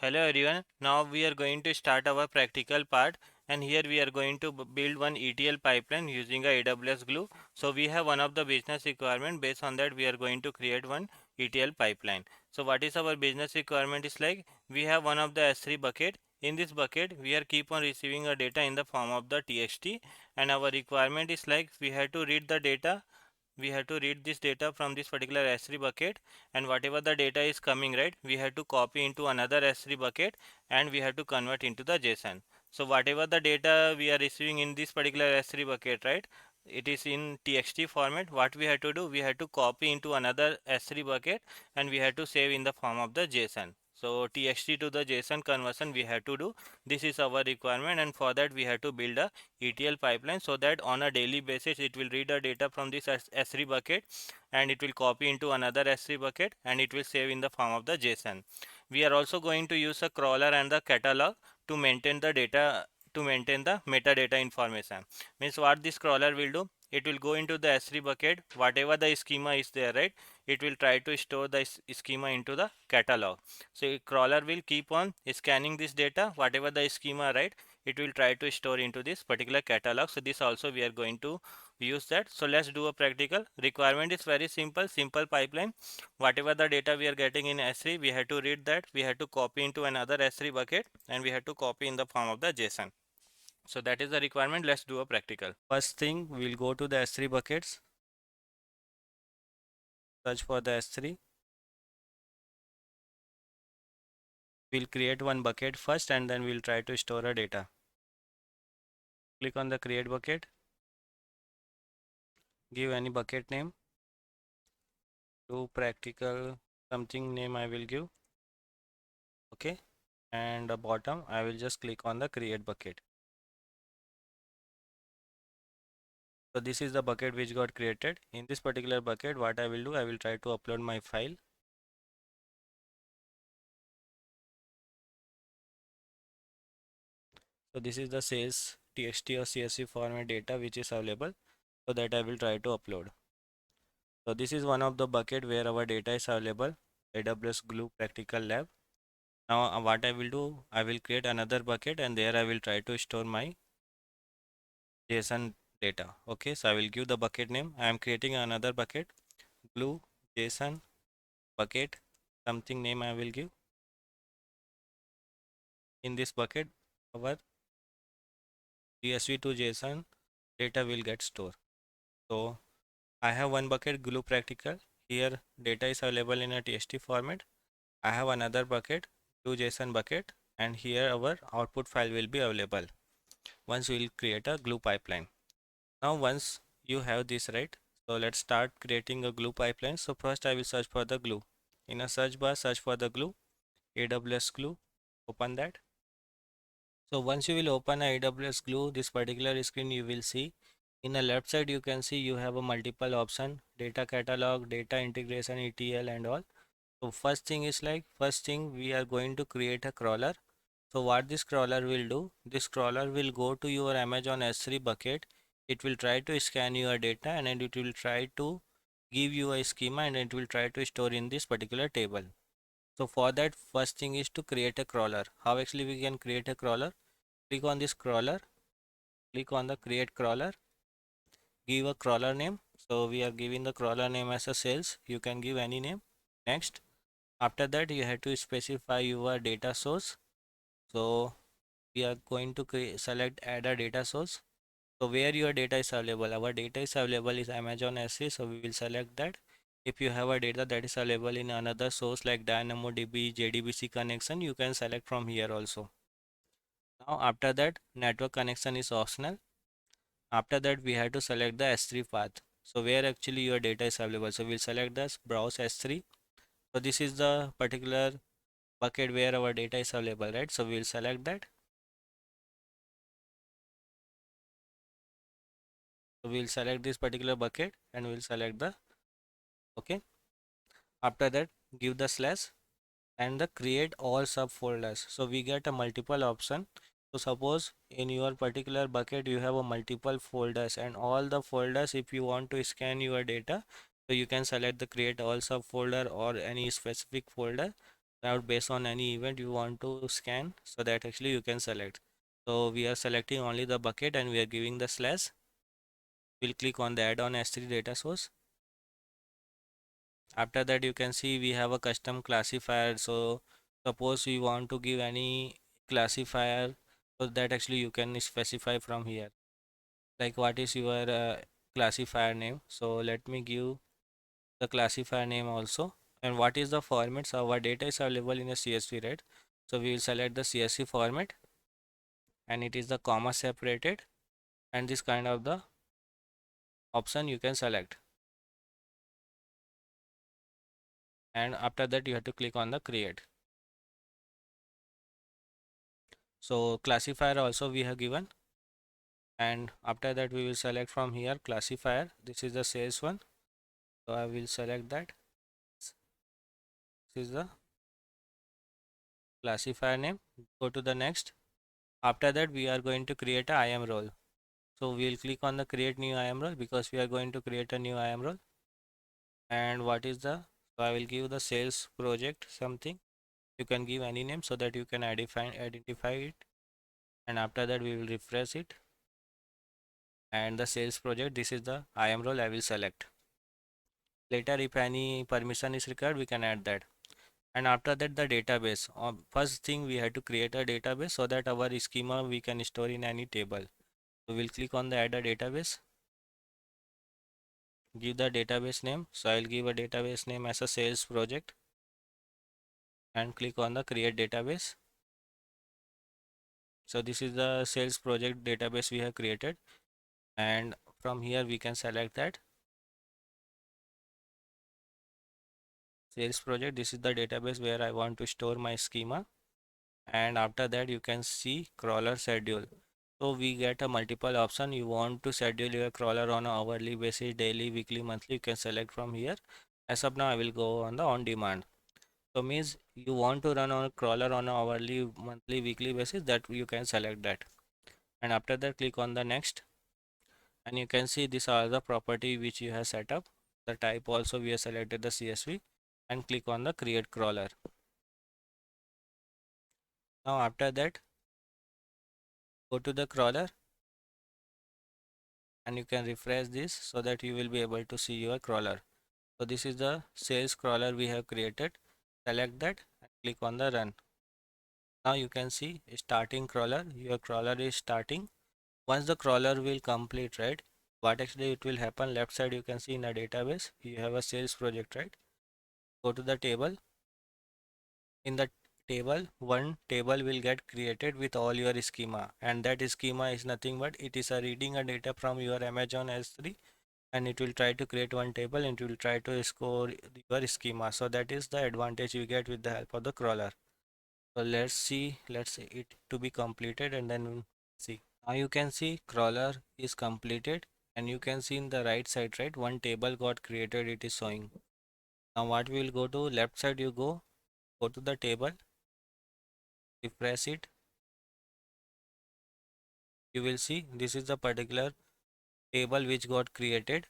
Hello everyone. Now we are going to start our practical part, and here we are going to build one ETL pipeline using a AWS Glue. So we have one of the business requirement. Based on that we are going to create one ETL pipeline. So what is our business requirement is like we have one of the S3 bucket. In this bucket we are keep on receiving a data in the form of the TXT, and our requirement is like we have to read the data, we have to read this data from this particular S3 bucket, and whatever the data is coming, right, we have to copy into another S3 bucket and we have to convert into the JSON. So whatever the data we are receiving in this particular S3 bucket, right, it is in TXT format. What we have to do, we have to copy into another S3 bucket and we have to save in the form of the JSON. So TXT to the JSON conversion we have to do. This is our requirement, and for that we have to build a ETL pipeline so that on a daily basis it will read the data from this S3 bucket and it will copy into another S3 bucket and it will save in the form of the JSON. We are also going to use a crawler and the catalog to maintain the data, to maintain the metadata information. Means what this crawler will do, it will go into the S3 bucket, whatever the schema is there, right, it will try to store the schema into the catalog. So a crawler will keep on scanning this data, whatever the schema, right, it will try to store into this particular catalog. So this also we are going to use that. So let's do a practical. Requirement is very simple pipeline. Whatever the data we are getting in S3, we have to read that, we have to copy into another S3 bucket and we have to copy in the form of the JSON. So that is the requirement. Let's do a practical. First thing, we'll go to the S3 buckets, search for the S3. We'll create one bucket first and then we'll try to store a data. Click on the create bucket, give any bucket name, do practical something name I will give, okay, and the bottom I will just click on the create bucket. So this is the bucket which got created. In this particular bucket, what I will do, I will try to upload my file. So this is the sales TXT or CSV format data which is available, so that I will try to upload. So this is one of the bucket where our data is available, AWS Glue Practical Lab. Now what I will do, I will create another bucket and there I will try to store my JSON data. Okay, so I will give the bucket name. I am creating another bucket, Glue JSON bucket, something name I will give. In this bucket, our CSV to JSON data will get stored. So I have one bucket Glue Practical. Here data is available in a TXT format. I have another bucket Glue JSON bucket, and here our output file will be available. Once we will create a Glue pipeline. Now once you have this, right, so let's start creating a Glue pipeline. So first I will search for the Glue. In a search bar, search for the Glue, AWS Glue, open that. So once you will open a AWS Glue, this particular screen you will see. In the left side you can see you have a multiple option, data catalog, data integration, ETL and all. So first thing is like, first thing we are going to create a crawler. So what this crawler will do, this crawler will go to your Amazon S3 bucket. It will try to scan your data and then it will try to give you a schema and it will try to store in this particular table. So for that, first thing is to create a crawler. How actually we can create a crawler? Click on this crawler, click on the create crawler, give a crawler name. So we are giving the crawler name as a sales. You can give any name. Next, after that you have to specify your data source. So we are going to select add a data source. So where your data is available, our data is available is Amazon S3, so we will select that. If you have a data that is available in another source like DynamoDB, JDBC connection, you can select from here also. Now after that, network connection is optional. After that we have to select the S3 path. So where actually your data is available, so we'll select this browse S3. So this is the particular bucket where our data is available, right? So we'll select that. So we'll select this particular bucket and we'll select the, okay. After that, give the slash and the create all subfolders. So we get a multiple option. So suppose in your particular bucket you have a multiple folders, and all the folders, if you want to scan your data, so you can select the create all subfolder or any specific folder. out based on any event you want to scan, so that actually you can select. So we are selecting only the bucket and we are giving the slash. We'll click on the add on S3 data source. After that you can see we have a custom classifier. So suppose we want to give any classifier, so that actually you can specify from here, like what is your classifier name. So let me give the classifier name also, and what is the format. So our data is available in a CSV, right? So we will select the CSV format, and it is the comma separated, and this kind of the option you can select. And after that you have to click on the create. So classifier also we have given, and after that we will select from here classifier. This is the sales one, so I will select that. This is the classifier name. Go to the next. After that we are going to create a IAM role. So we will click on the create new IAM role, because we are going to create a new IAM role. And what is the, so I will give the sales project something. You can give any name so that you can identify it. And after that we will refresh it, and the sales project, this is the IAM role I will select. Later if any permission is required, we can add that. And after that the database. First thing we have to create a database so that our schema we can store in any table. So we'll click on the add a database, give the database name. So I'll give a database name as a sales project, and click on the create database. So this is the sales project database we have created, and from here we can select that sales project. This is the database where I want to store my schema. And after that you can see crawler schedule. So we get a multiple option. You want to schedule your crawler on a hourly basis, daily, weekly, monthly, you can select from here. As of now I will go on the on demand. So means you want to run on a crawler on a hourly, monthly, weekly basis, that you can select that. And after that click on the next, and you can see these are the property which you have set up. The type also we have selected the CSV, and click on the create crawler. Now after that go to the crawler, and you can refresh this so that you will be able to see your crawler. So this is the sales crawler we have created. Select that and click on the run. Now you can see starting crawler. Your crawler is starting. Once the crawler will complete, right, what actually it will happen, left side you can see in a database you have a sales project, right? Go to the table. In the table, one table will get created with all your schema, and that schema is nothing but it is a reading a data from your Amazon S3, and it will try to create one table and it will try to score your schema. So that is the advantage you get with the help of the crawler. So let's see it to be completed, and then we'll see. Now you can see crawler is completed, and you can see in the right side, right, one table got created, it is showing. Now what we will go to, left side you go to the table, refresh it. You will see this is the particular table which got created,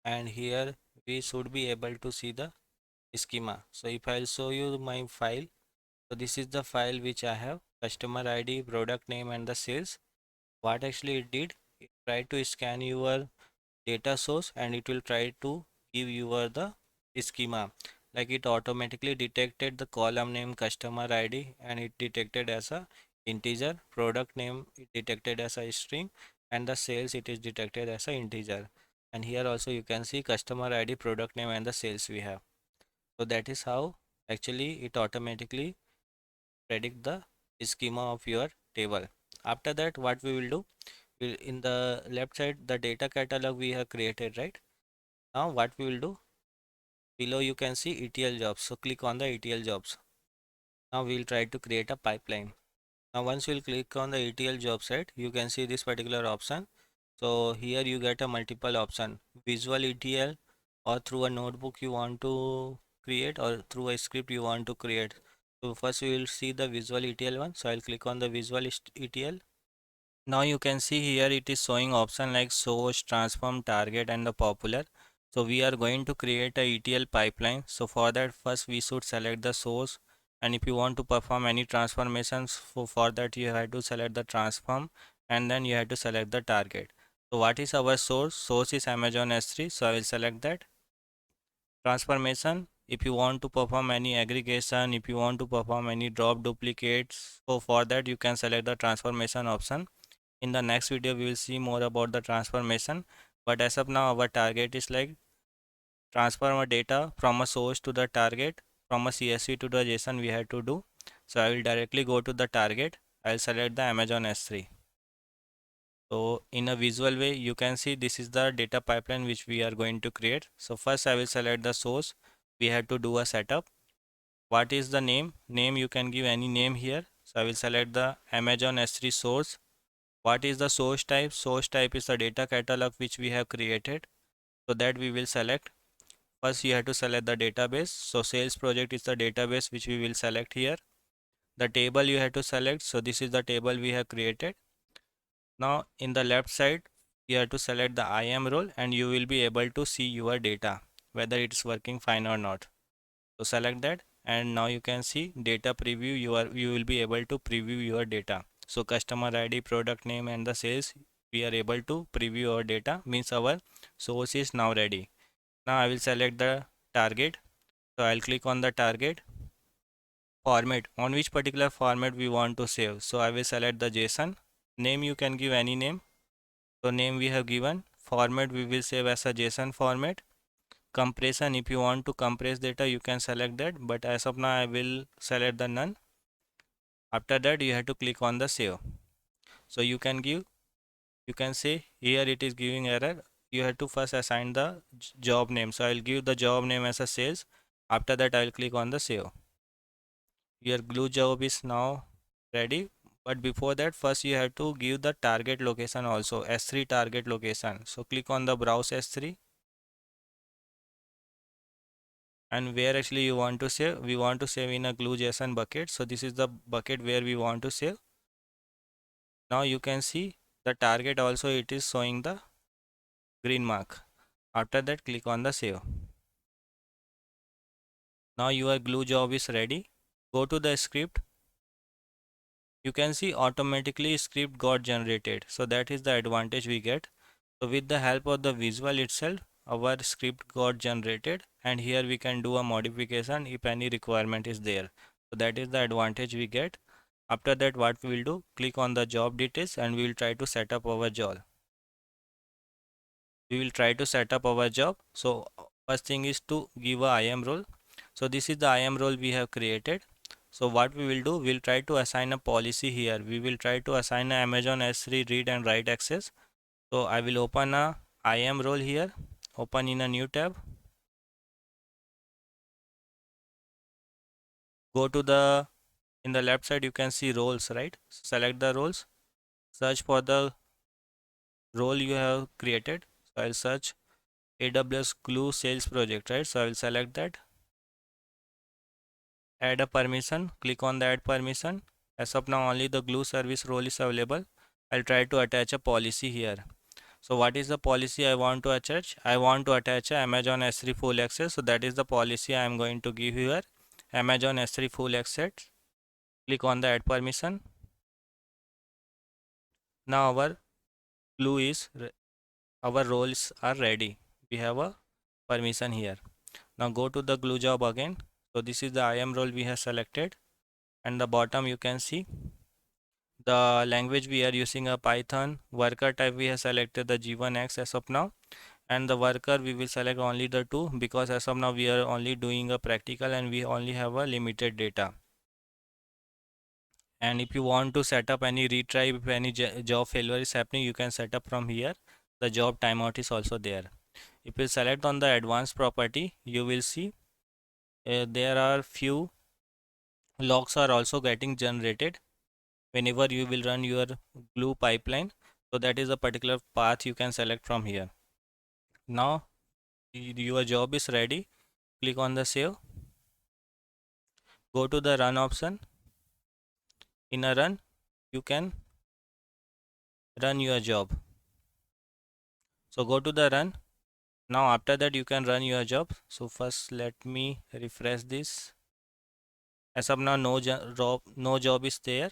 and here we should be able to see the schema. So if I'll show you my file, so this is the file which I have, customer ID, product name, and the sales. What actually it did, it tried to scan your data source, and it will try to give you the schema. Like it automatically detected the column name customer ID, and it detected as a integer, product name it detected as a string, and the sales it is detected as a integer. And here also you can see customer ID, product name, and the sales we have. So that is how actually it automatically predict the schema of your table. After that what we will do, in the left side the data catalog we have created, right? Now what we will do, below you can see ETL jobs, so click on the ETL jobs. Now we will try to create a pipeline. Now once you will click on the ETL job set, you can see this particular option. So here you get a multiple option, visual ETL, or through a notebook you want to create, or through a script you want to create. So first we will see the visual ETL one, so I'll click on the visual ETL. Now you can see here it is showing option like source, transform, target, and the popular. So we are going to create a ETL pipeline. So for that, first we should select the source, and if you want to perform any transformations, for that you have to select the transform, and then you have to select the target. So what is our source? Source is Amazon S3, so I will select that. Transformation, if you want to perform any aggregation, if you want to perform any drop duplicates, so for that you can select the transformation option. In the next video we will see more about the transformation, but as of now our target is like transform a data from a source to the target, from a CSV to the JSON we have to do. So I will directly go to the target. I'll select the Amazon S3. So in a visual way you can see this is the data pipeline which we are going to create. So first I will select the source. We have to do a setup. What is the name? Name, you can give any name here. So I will select the Amazon S3 source. What is the source type? Source type is the data catalog which we have created. So that we will select. First you have to select the database. So sales project is the database which we will select here. The table you have to select. So this is the table we have created. Now in the left side you have to select the IAM role, and you will be able to see your data whether it's working fine or not. So select that, and now you can see data preview. You will be able to preview your data. So customer ID, product name, and the sales, we are able to preview our data, means our source is now ready. Now I will select the target. So I'll click on the target. Format, on which particular format we want to save. So I will select the JSON. Name, you can give any name. So name we have given. Format we will save as a JSON format. Compression, if you want to compress data you can select that, but as of now I will select the none. After that you have to click on the save. So you can give, you can say here it is giving error. You have to first assign the job name. So I'll give the job name as a sales. After that I'll click on the save. Your glue job is now ready, but before that first you have to give the target location also, S3 target location. So click on the browse S3, and where actually you want to save. We want to save in a glue JSON bucket. So this is the bucket where we want to save. Now you can see the target also, it is showing the green mark. After that click on the save. Now your glue job is ready. Go to the script. You can see automatically script got generated. So that is the advantage we get. So with the help of the visual itself, our script got generated, and here we can do a modification if any requirement is there. So that is the advantage we get. After that what we will do, click on the job details, and we will try to set up our job. So first thing is to give a IAM role. So this is the IAM role we have created. So what we will do, we'll try to assign a policy here. We will try to assign a Amazon S3 read and write access. So I will open a IAM role here, open in a new tab. Go to the, in the left side you can see roles, right? Select the roles, search for the role you have created. So I'll search AWS Glue sales project, right? So I will select that. Add a permission, click on the add permission. As of now only the Glue service role is available. I'll try to attach a policy here. So what is the policy I want to attach? I want to attach a Amazon S3 full access. So that is the policy I am going to give here. Amazon S3 full access. Click on the add permission. Now our glue is, our roles are ready. We have a permission here. Now go to the glue job again. So this is the IAM role we have selected, and the bottom you can see the language we are using a Python. Worker type we have selected the G1X as of now, and the worker we will select only the two, because as of now we are only doing a practical and we only have a limited data. And if you want to set up any retry, if any job failure is happening, you can set up from here. The job timeout is also there. If you select on the advanced property, you will see there are few logs are also getting generated whenever you will run your glue pipeline. So that is a particular path you can select from here. Now your job is ready. Click on the save. Go to the run option. In a run, you can run your job. So go to the run. Now after that you can run your job. So first let me refresh this. As of now no job is there.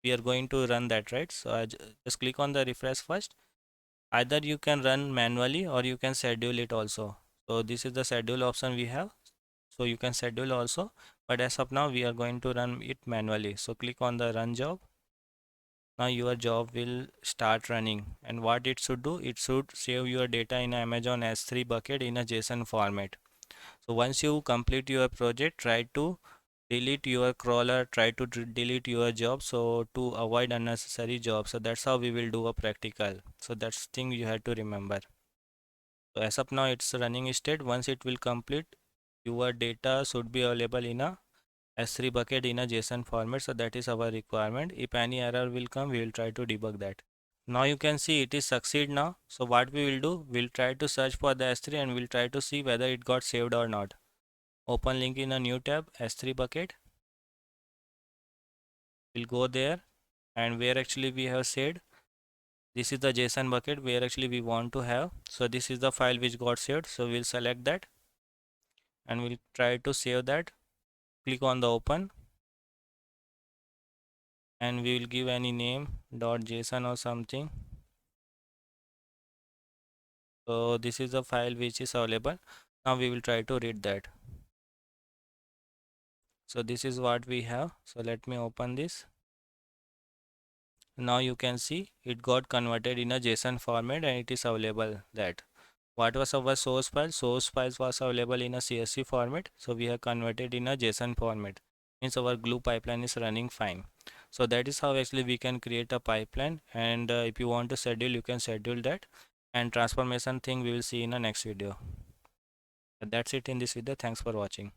We are going to run that, right? So just click on the refresh first. Either you can run manually or you can schedule it also. So this is the schedule option we have. So you can schedule also, but as of now we are going to run it manually. So click on the run job. Now your job will start running, and what it should do, it should save your data in Amazon S3 bucket in a JSON format. So once you complete your project, try to delete your crawler, try to delete your job, so to avoid unnecessary jobs. So that's how we will do a practical. So that's thing you have to remember. So as of now it's running state. Once it will complete, your data should be available in a S3 bucket in a JSON format. So that is our requirement. If any error will come, we will try to debug that. Now you can see it is succeed now. So what we will do, we'll try to search for the S3 and we'll try to see whether it got saved or not. Open link in a new tab, S3 bucket. We'll go there, and where actually we have saved, this is the JSON bucket where actually we want to have. So this is the file which got saved. So we'll select that and we'll try to save that. Click on the open and we will give any name .json or something. So this is the file which is available. Now we will try to read that. So this is what we have. So let me open this. Now you can see it got converted in a JSON format and it is available that. What was our source file? Source files was available in a CSV format. So we have converted in a JSON format. Means our glue pipeline is running fine. So that is how actually we can create a pipeline, and if you want to schedule, you can schedule that, and transformation thing we will see in the next video. That's it in this video. Thanks for watching.